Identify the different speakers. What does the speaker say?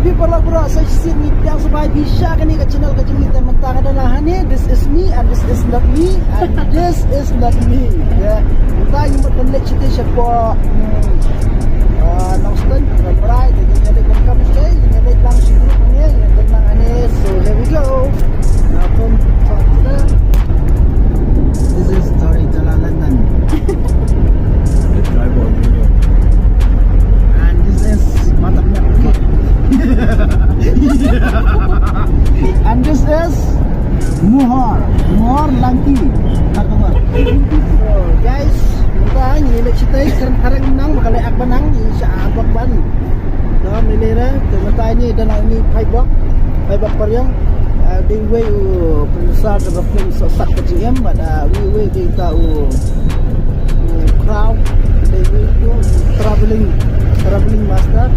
Speaker 1: people bro sa sini yang supaya bisa kan ke channel ke kita mentang adalah ni this is me and this is not me and this is not me ya kita yang berkendak cerita siapa Noxton Bright jadi welcome stay jadi langsung grup ni yang tentang ini so here we go now from this is story Jalan London
Speaker 2: The driver.
Speaker 1: and this is mantapnya okay. And this is Muhor Langki. So guys, kita nilai cerita sekarang menang bakal ak menang insya Allah ban. Nah nilai ternyata ini dalam ini paibok pariang. Di way penulisar development sosok KJM pada way kita crowd di way itu traveling master